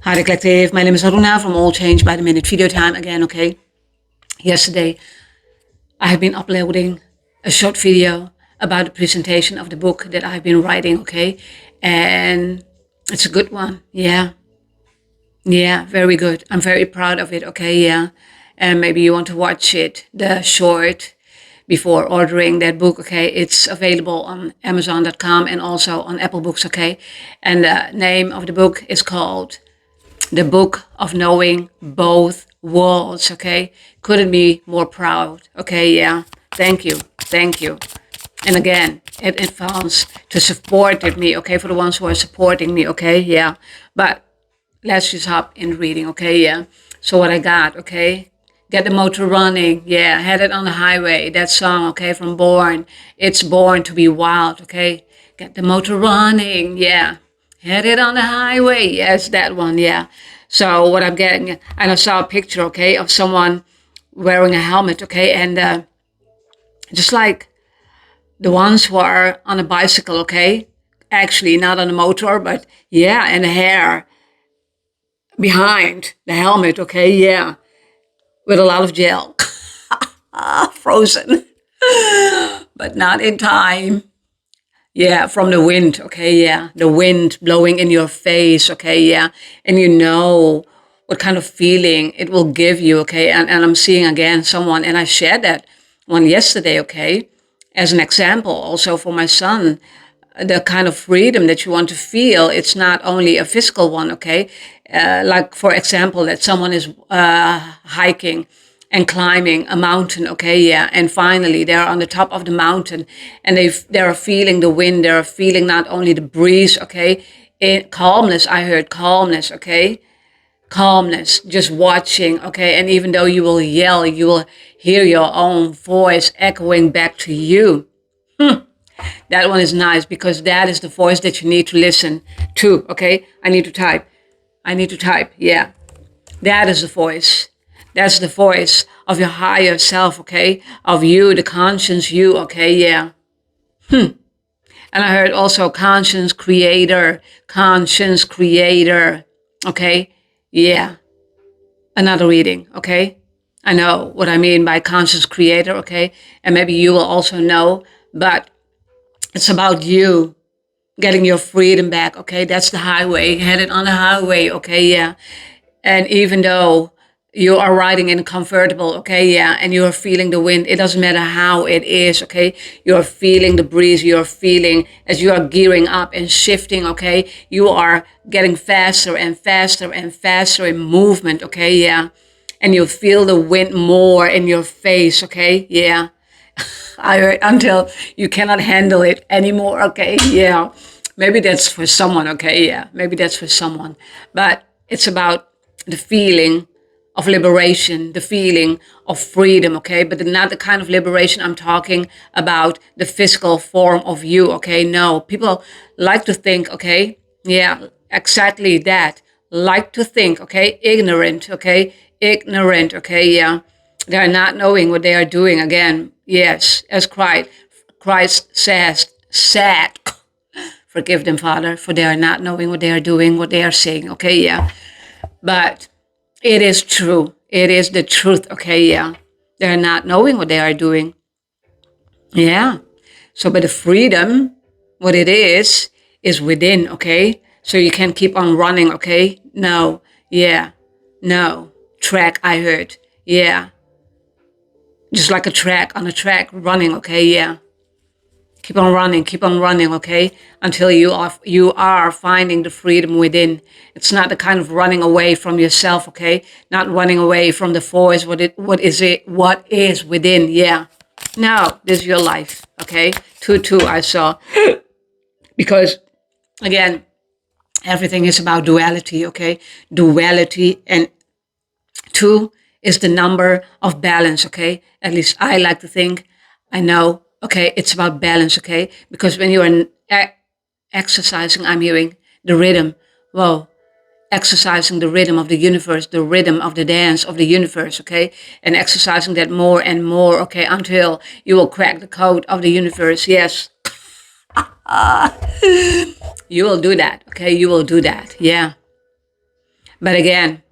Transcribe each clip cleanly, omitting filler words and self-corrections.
Hi, the collective. My name is Aruna from All Change by the Minute Video Time again, okay? Yesterday, I have been uploading a short video about the presentation of the book that I've been writing, okay? And it's a good one, yeah. Yeah, very good. I'm very proud of it, okay, yeah. And maybe you want to watch it, the short, before ordering that book, okay? It's available on Amazon.com and also on Apple Books, okay? And the name of the book is called The Book of Knowing Both Worlds, okay? Couldn't be more proud, okay? Yeah, thank you, thank you. And again, in advance to support me, okay? For the ones who are supporting me, okay? Yeah, but let's just hop in reading, okay? Yeah, so what I got, okay? Get the motor running, yeah, headed on the highway, that song, okay, from Born. It's born to be wild, okay? Get the motor running, yeah. Headed on the highway, yes, that one, yeah. So what I'm getting, and I saw a picture, okay, of someone wearing a helmet, okay, and just like the ones who are on a bicycle, okay, actually not on a motor, but yeah, and the hair behind the helmet, okay, yeah, with a lot of gel, frozen, but not in time. Yeah, from the wind, okay, yeah. The wind blowing in your face, okay, yeah. And you know what kind of feeling it will give you, okay. And I'm seeing again someone, and I shared that one yesterday, okay, as an example also for my son. The kind of freedom that you want to feel, it's not only a physical one, okay. Like, for example, that someone is hiking and climbing a mountain, okay, yeah, and finally they're on the top of the mountain, and they're feeling the wind, they're feeling not only the breeze, okay, calmness. I heard calmness, okay, calmness, just watching, okay, and even though you will yell, you will hear your own voice echoing back to you. That one is nice, because that is the voice that you need to listen to, okay. I need to type, yeah. That is the voice. That's the voice of your higher self, okay? Of you, the conscious you, okay? Yeah. And I heard also conscience creator, okay? Yeah. Another reading, okay? I know what I mean by conscious creator, okay? And maybe you will also know, but it's about you getting your freedom back, okay? That's the highway, headed on the highway, okay? Yeah. And even though you are riding in a convertible, okay, yeah, and you're feeling the wind, it doesn't matter how it is, okay, you're feeling the breeze, you're feeling as you are gearing up and shifting, okay, you are getting faster and faster and faster in movement, okay, yeah, and you feel the wind more in your face, okay, yeah. I heard until you cannot handle it anymore, okay, yeah. Maybe that's for someone, okay, yeah, maybe that's for someone, but it's about the feeling of liberation, the feeling of freedom, okay? But not the kind of liberation I'm talking about, the physical form of you, okay? No, people like to think, okay? Yeah, exactly that. Like to think, okay? Ignorant, okay? Ignorant, okay? Yeah. They are not knowing what they are doing again. Yes, as Christ said, forgive them, Father, for they are not knowing what they are doing, what they are saying, okay? Yeah. But it is true. It is the truth. Okay, yeah. They're not knowing what they are doing. Yeah. So, but the freedom, what it is within. Okay. So you can keep on running. Okay. No. Yeah. No. Track, I heard. Yeah. Just like a track on a track running. Okay. Yeah. Keep on running, okay, until you are finding the freedom within. It's not the kind of running away from yourself, okay, not running away from the voice. What is within? Yeah, now this is your life, okay. Two I saw, because again, everything is about duality, okay, duality, and two is the number of balance, okay? At least I like to think. I know, okay, it's about balance, okay? Because when you are exercising, I'm hearing the rhythm. Whoa, exercising the rhythm of the universe, the rhythm of the dance of the universe, okay? And exercising that more and more, okay, until you will crack the code of the universe. Yes, you will do that, okay? You will do that, yeah. But again,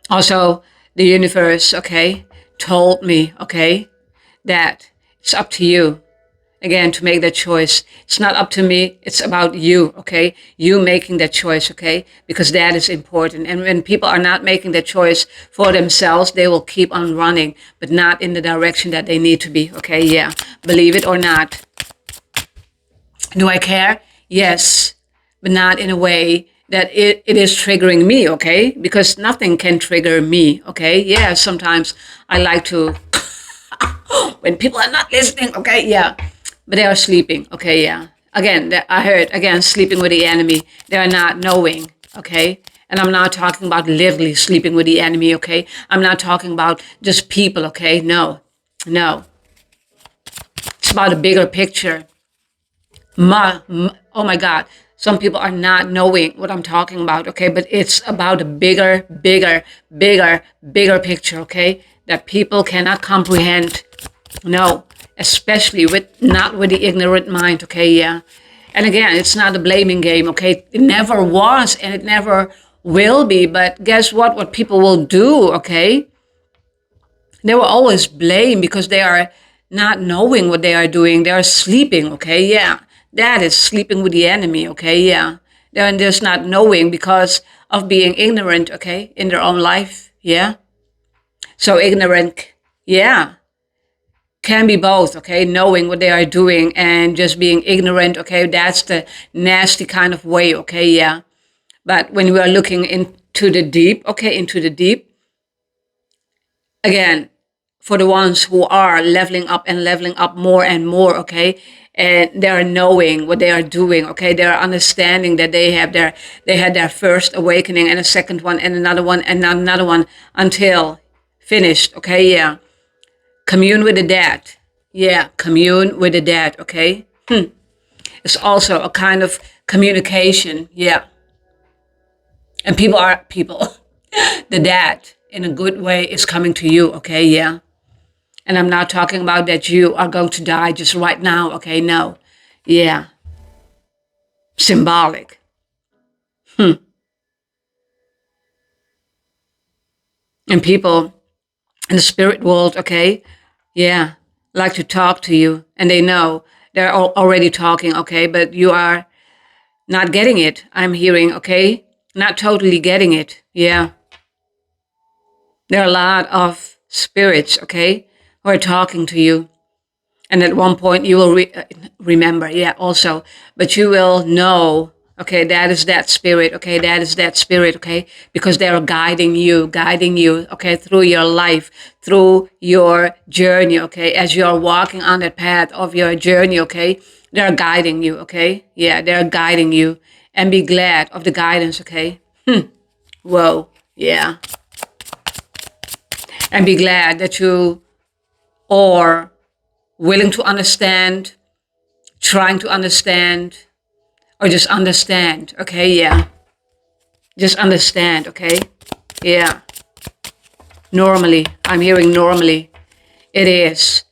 also the universe, okay, told me, okay, that it's up to you again to make that choice. It's not up to me, it's about you, okay? You making that choice, okay? Because that is important. And when people are not making that choice for themselves, they will keep on running, but not in the direction that they need to be, okay? Yeah, believe it or not. Do I care? Yes, but not in a way that it is triggering me, okay? Because nothing can trigger me, okay? Yeah, sometimes I like to, when people are not listening, okay? Yeah, but they are sleeping, okay? Yeah. Again, I heard, again, sleeping with the enemy. They are not knowing, okay? And I'm not talking about literally sleeping with the enemy, okay? I'm not talking about just people, okay? No, no. It's about a bigger picture. Oh my God, some people are not knowing what I'm talking about, okay? But it's about a bigger picture, okay? That people cannot comprehend. No, especially with not with the ignorant mind, okay? Yeah. And again, it's not a blaming game, okay? It never was and it never will be. But guess what? What people will do, okay? They will always blame because they are not knowing what they are doing. They are sleeping, okay? Yeah. That is sleeping with the enemy, okay? Yeah. They're just not knowing because of being ignorant, okay? In their own life, yeah? So ignorant, yeah, can be both, okay? Knowing what they are doing and just being ignorant, okay? That's the nasty kind of way, okay? Yeah. But when we are looking into the deep, okay, into the deep, again, for the ones who are leveling up and leveling up more and more, okay, and they are knowing what they are doing, okay, they are understanding that they had their first awakening and a second one and another one until finished, okay, yeah. Commune with the dead, yeah, commune with the dead, okay. It's also a kind of communication, yeah. And people the dead in a good way is coming to you, okay, yeah. And I'm not talking about that you are going to die just right now, okay? No. Yeah. Symbolic. And people in the spirit world, okay? Yeah. Like to talk to you. And they know they're already talking, okay? But you are not getting it. I'm hearing, okay? Not totally getting it. Yeah. There are a lot of spirits, okay? Who are talking to you. And at one point you will remember, yeah, also, but you will know, okay, that is that spirit, okay, that is that spirit, okay, because they are guiding you, okay, through your life, through your journey, okay, as you are walking on that path of your journey, okay, they are guiding you, okay, yeah, they are guiding you, and be glad of the guidance, okay. Whoa, yeah, and be glad that you are willing to understand, trying to understand, or just understand, okay? Yeah. Just understand, okay? Yeah. Normally. I'm hearing normally. It is.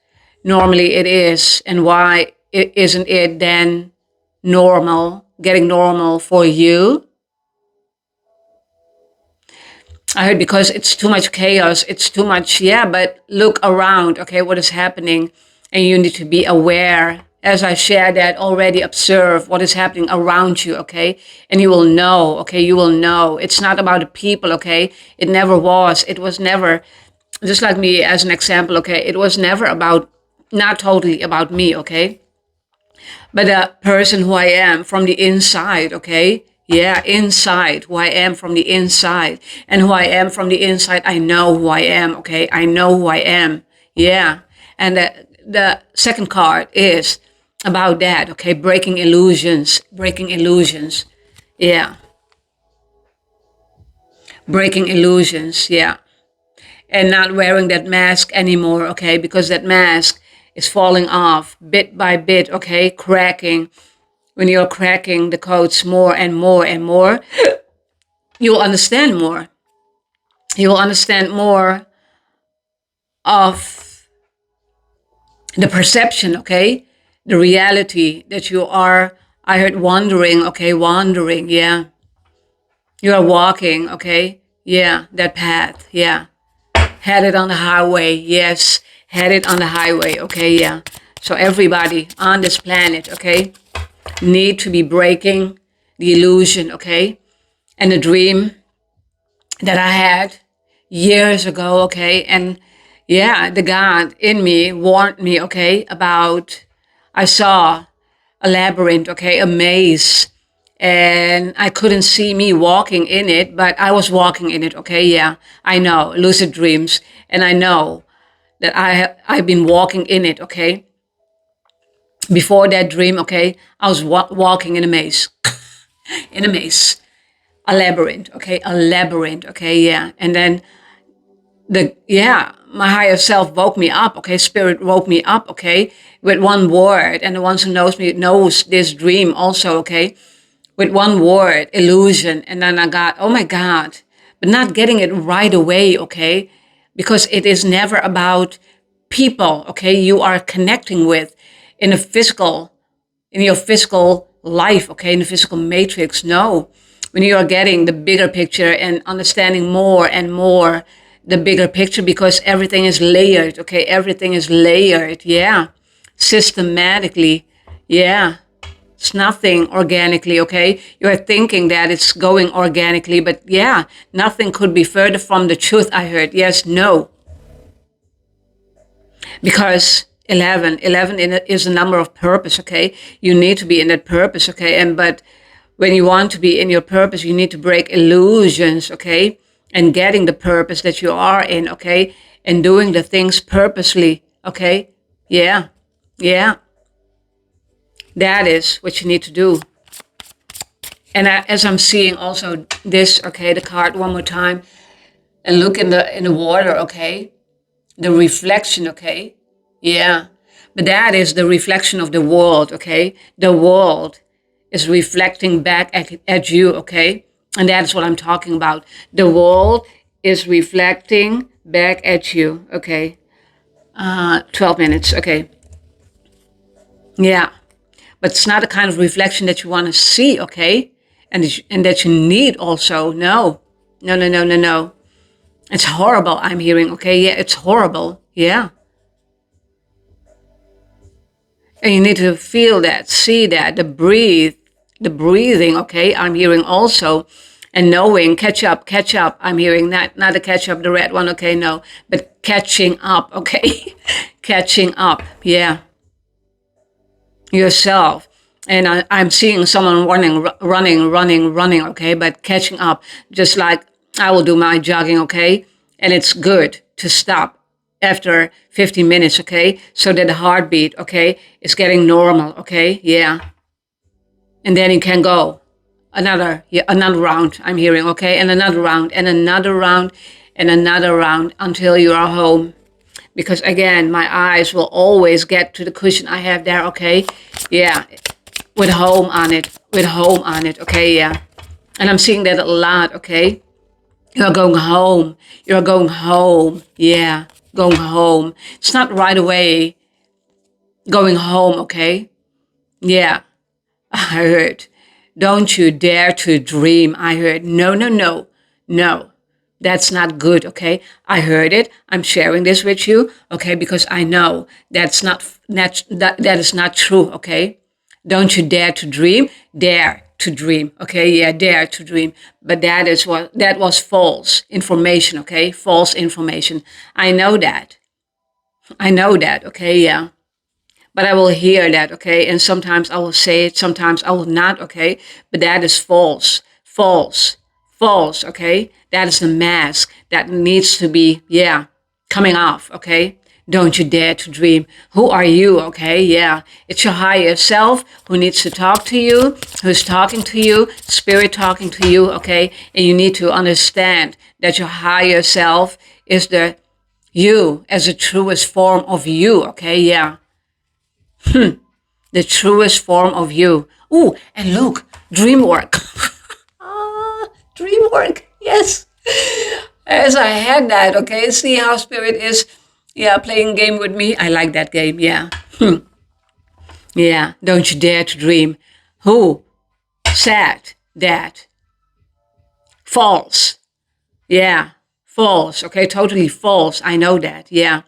Normally it is. And why isn't it then normal? Getting normal for you? I heard because it's too much chaos. It's too much, yeah, but look around, okay, what is happening. And you need to be aware. As I shared that, already observe what is happening around you, okay? And you will know, okay? You will know. It's not about the people, okay? It never was. It was never, just like me as an example, okay? It was never about, not totally about me, okay? But the person who I am from the inside, okay? Yeah, inside, who I am from the inside. And who I am from the inside, I know who I am, okay? I know who I am. Yeah. And the second card is about that, okay? Breaking illusions, breaking illusions. Yeah. Breaking illusions, yeah. And not wearing that mask anymore, okay? Because that mask is falling off bit by bit, okay? Cracking. When you're cracking the codes more and more and more, you will understand more. You will understand more of the perception, okay? The reality that you are, I heard wandering, okay? Wandering, yeah. You are walking, okay? Yeah, that path. Yeah. Headed on the highway. Yes. Headed on the highway. Okay, yeah. So everybody on this planet, okay, need to be breaking the illusion, okay? And the dream that I had years ago, okay? And yeah, the God in me warned me, okay, about I saw a labyrinth, okay, a maze, and I couldn't see me walking in it, but I was walking in it, okay? Yeah, I know, lucid dreams, and I know that I've been walking in it, okay? Before that dream, okay, I was walking in a maze, in a maze, a labyrinth, okay, a labyrinth, okay, yeah, and then my higher self woke me up, okay, spirit woke me up, okay, with one word, and the ones who knows me knows this dream also, okay, with one word, illusion, and then I got, oh my God, but not getting it right away, okay, because it is never about people, okay, you are connecting with in a physical, in your physical life, okay, in the physical matrix. No, when you are getting the bigger picture and understanding more and more the bigger picture, because everything is layered, okay, everything is layered, yeah, systematically, yeah. It's nothing organically, okay? You're thinking that it's going organically, but yeah, nothing could be further from the truth, I heard. Yes, no, because 11 is a number of purpose, okay? You need to be in that purpose, okay? And but when you want to be in your purpose, you need to break illusions, okay? And getting the purpose that you are in, okay? And doing the things purposely, okay? Yeah, yeah, that is what you need to do. And as I'm seeing also this, okay, the card one more time, and look in the water, okay, the reflection, okay, yeah, but that is the reflection of the world, okay, the world is reflecting back at you, okay, and that is what I'm talking about. The world is reflecting back at you, okay. 12 minutes, okay, yeah, but it's not the kind of reflection that you want to see, okay, and that you need also. No, no, no, no, no, no. It's horrible. I'm hearing. Okay, yeah, it's horrible. Yeah, and you need to feel that, see that, the breathing. Okay, I'm hearing also, and knowing, catch up, catch up. I'm hearing not the catch up, the red one. Okay, no, but catching up. Okay, catching up. Yeah, yourself. And I'm seeing someone running, okay, but catching up, just like I will do my jogging, okay, and it's good to stop after 15 minutes, okay, so that the heartbeat, okay, is getting normal, okay, yeah, and then you can go another round. I'm hearing, okay, and another round, and another round, and another round until you are home, because again, my eyes will always get to the cushion I have there, okay? Yeah, with home on it, okay? Yeah. And I'm seeing that a lot, okay? You're going home. You're going home. Yeah, going home. It's not right away going home, okay? Yeah, I heard. Don't you dare to dream. I heard. No, no, no, no. That's not good, okay? I heard it. I'm sharing this with you, okay? Because I know that is not true, okay? Don't you dare to dream. Dare to dream, okay? Yeah, dare to dream. But that was false information, okay? False information. I know that. I know that, okay? Yeah, but I will hear that, okay? And sometimes I will say it, sometimes I will not, okay? But that is false, false, false, okay? That is the mask that needs to be, yeah, coming off, okay? Don't you dare to dream. Who are you, okay? Yeah, it's your higher self who needs to talk to you, who's talking to you, spirit talking to you, okay? And you need to understand that your higher self is the you as the truest form of you, okay? Yeah, the truest form of you. Ooh, and look, dream work. Dream work. Yes. As I had that, okay? See how spirit is, yeah, playing game with me? I like that game, yeah. Yeah, don't you dare to dream. Who said that False. Yeah, false. Okay, totally false. I know that. Yeah.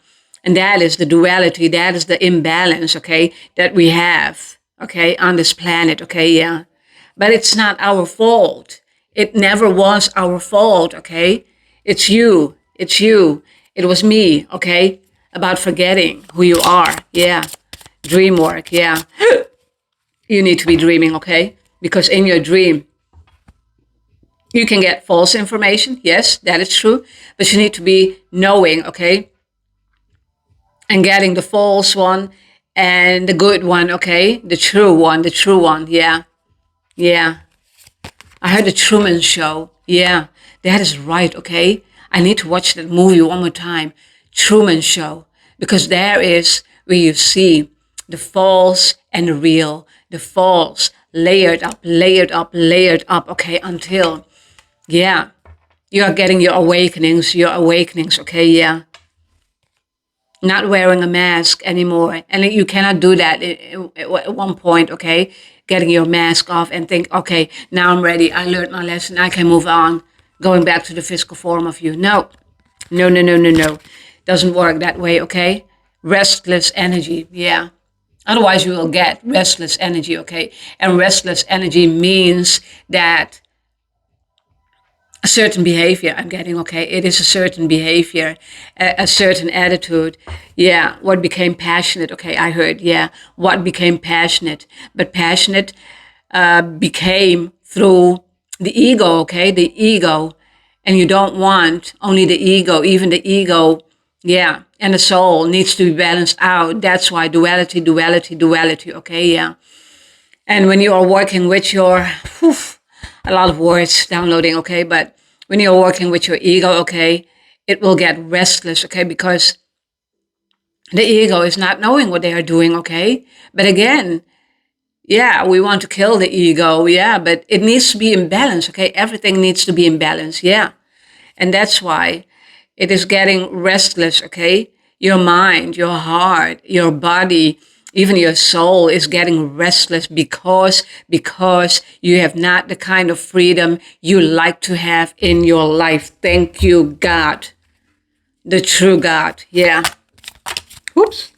And that is the duality, that is the imbalance, okay, that we have, okay, on this planet, okay, yeah. But it's not our fault. It never was our fault, okay? It's you. It's you. It was me, okay? About forgetting who you are. Yeah. Dream work, yeah. You need to be dreaming, okay? Because in your dream, you can get false information. Yes, that is true. But you need to be knowing, okay? And getting the false one and the good one, okay? The true one, the true one. Yeah. Yeah. I heard the Truman Show. Yeah, that is right, okay? I need to watch that movie one more time. Truman Show. Because there is where you see the false and the real. The false layered up, layered up, layered up, okay? Until, yeah, you are getting your awakenings, okay? Yeah. Not wearing a mask anymore. And you cannot do that at one point, okay? Getting your mask off and think, okay, now I'm ready. I learned my lesson. I can move on. Going back to the physical form of you. No, no, no, no, no, no. Doesn't work that way, okay? Restless energy, yeah. Otherwise, you will get restless energy, okay? And restless energy means that a certain behavior I'm getting, okay? It is a certain behavior, a certain attitude. Yeah, what became passionate, okay? I heard, yeah, what became passionate. But passionate became through the ego, okay? The ego. And you don't want only the ego, even the ego, yeah. And the soul needs to be balanced out. That's why duality, duality, duality, okay? Yeah. And when you are working with your, whew, a lot of words downloading, okay? But when you're working with your ego, okay, it will get restless, okay? Because the ego is not knowing what they are doing, okay? But again, yeah, we want to kill the ego, yeah, but it needs to be in balance, okay? Everything needs to be in balance, yeah. And that's why it is getting restless, okay? Your mind, your heart, your body, even your soul is getting restless because you have not the kind of freedom you like to have in your life. Thank you, God. The true God. Yeah. Whoops.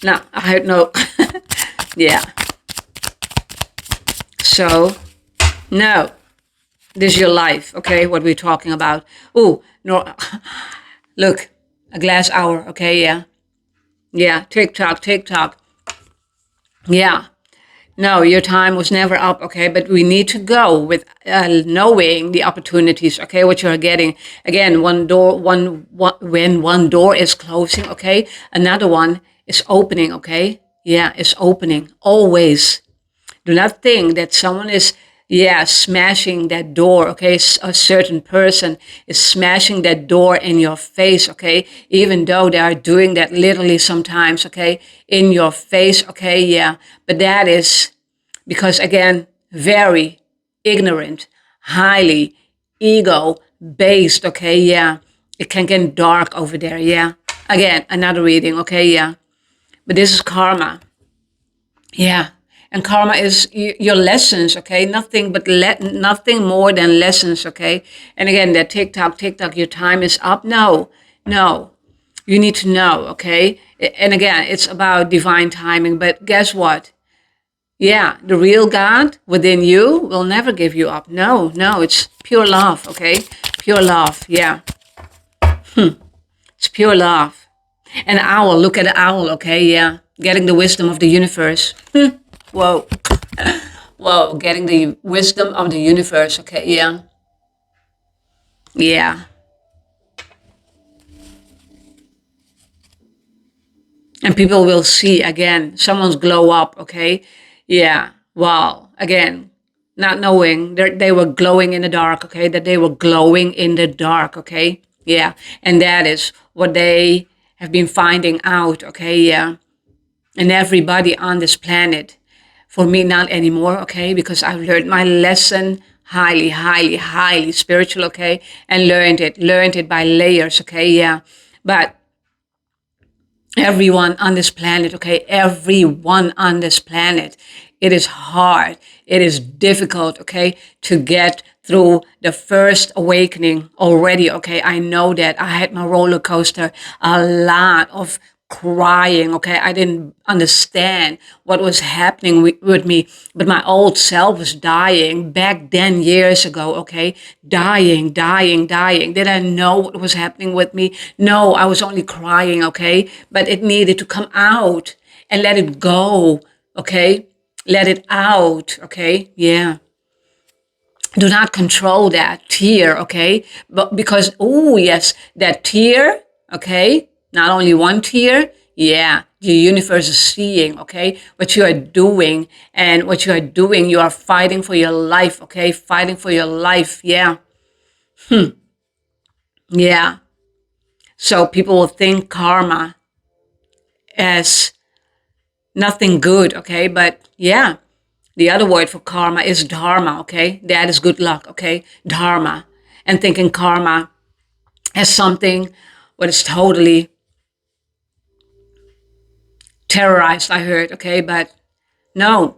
No, I no. Yeah. So, no. This is your life, okay? What we're talking about. Oh, no. Look, a glass hour, okay? Yeah. Yeah. TikTok, TikTok. Yeah. No, your time was never up, okay? But we need to go with knowing the opportunities, okay? What you're getting. Again, when one door is closing, okay? Another one is opening, okay? Yeah, it's opening always. Do not think that someone is, yeah, smashing that door, okay? A certain person is smashing that door in your face, okay? Even though they are doing that literally sometimes, okay? In your face, okay? Yeah. But that is because, again, very ignorant, highly ego based, okay? Yeah. It can get dark over there, yeah. Again, another reading, okay? Yeah. But this is karma. Yeah. And karma is your lessons, okay? Nothing but nothing more than lessons, okay? And again, that TikTok, your time is up. No, no. You need to know, okay? And again, it's about divine timing. But guess what? Yeah, the real God within you will never give you up. No, no, it's pure love, okay? Pure love, yeah. It's pure love. An owl, look at the owl, okay? Yeah. Getting the wisdom of the universe. Whoa. Whoa, getting the wisdom of the universe, okay? Yeah. Yeah. And people will see again, someone's glow up, okay? Yeah. Wow. Again, not knowing they were glowing in the dark, okay? That they were glowing in the dark, okay? Yeah. And that is what they have been finding out, okay? Yeah. And everybody on this planet. For me, not anymore, okay? Because I've learned my lesson highly, highly, highly spiritual, okay? And learned it by layers, okay? Yeah. But everyone on this planet, okay? Everyone on this planet. It is hard. It is difficult, okay? To get through the first awakening already. Okay, I know that I had my roller coaster, a lot of crying. Okay, I didn't understand what was happening with me, but my old self was dying back then, years ago. Okay, dying, dying, dying. Did I know what was happening with me? No, I was only crying. Okay, but it needed to come out and let it go. Okay, let it out. Okay, yeah, do not control that tear, okay? But because, oh, yes, that tear, okay? Not only one tear, yeah, the universe is seeing, okay? What you are doing, and what you are doing, you are fighting for your life, okay? Fighting for your life, yeah, yeah. So people will think karma as nothing good, okay? But yeah, the other word for karma is dharma, okay? That is good luck, okay? Dharma. And thinking karma as something what is totally terrorized, I heard, okay? But no,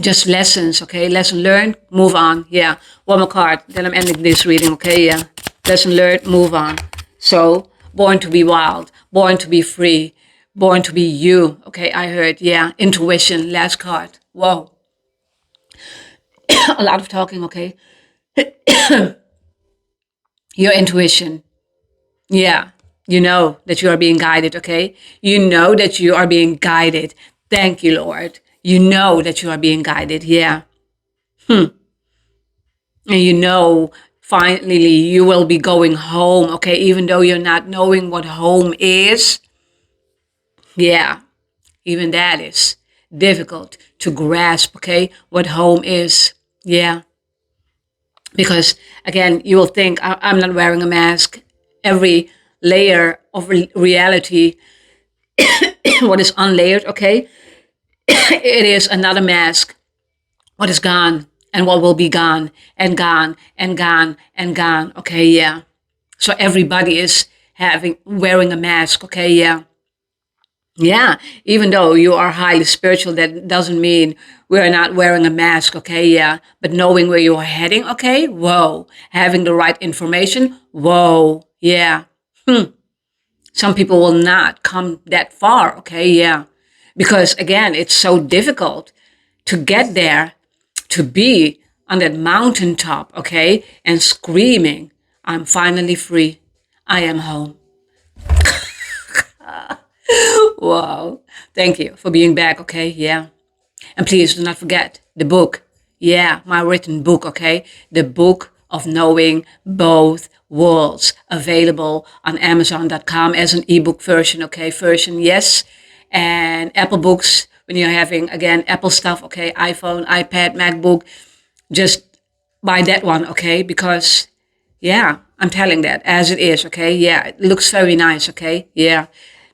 just lessons, okay? Lesson learned, move on. Yeah, one more card, then I'm ending this reading, okay? Yeah, lesson learned, move on. So, born to be wild, born to be free, born to be you, okay? I heard, yeah, intuition, last card. Whoa, a lot of talking, okay? Your intuition, yeah, you know that you are being guided, okay? You know that you are being guided. Thank you, Lord. You know that you are being guided, yeah. And you know, finally, you will be going home, okay? Even though you're not knowing what home is, yeah, even that is difficult to grasp, okay? What home is, yeah. Because again, you will think, I'm not wearing a mask. Every layer of reality, what is unlayered, okay? It is another mask. What is gone and what will be gone and gone and gone and gone. Okay, yeah. So everybody is having wearing a mask. Okay, yeah. Yeah, even though you are highly spiritual, that doesn't mean we're not wearing a mask, okay? Yeah, but knowing where you're heading, okay? Whoa, having the right information, whoa, yeah. Some people will not come that far, okay? Yeah, because again, it's so difficult to get there, to be on that mountaintop, okay, and screaming, I'm finally free. I am home. Wow. Thank you for being back, okay? Yeah. And please do not forget the book. Yeah, my written book, okay? The book of knowing both worlds, available on Amazon.com as an ebook version, okay? Version, yes. And Apple books, when you're having, again, Apple stuff, okay? iPhone, iPad, MacBook, just buy that one, okay? Because, yeah, I'm telling that as it is, okay? Yeah, it looks very nice, okay? Yeah.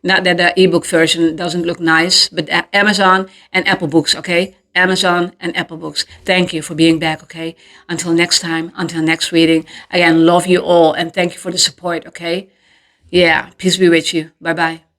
Not that the ebook version doesn't look nice, but Amazon and Apple Books, okay? Amazon and Apple Books. Thank you for being back, okay? Until next time, until next reading. Again, love you all and thank you for the support, okay? Yeah, peace be with you. Bye bye.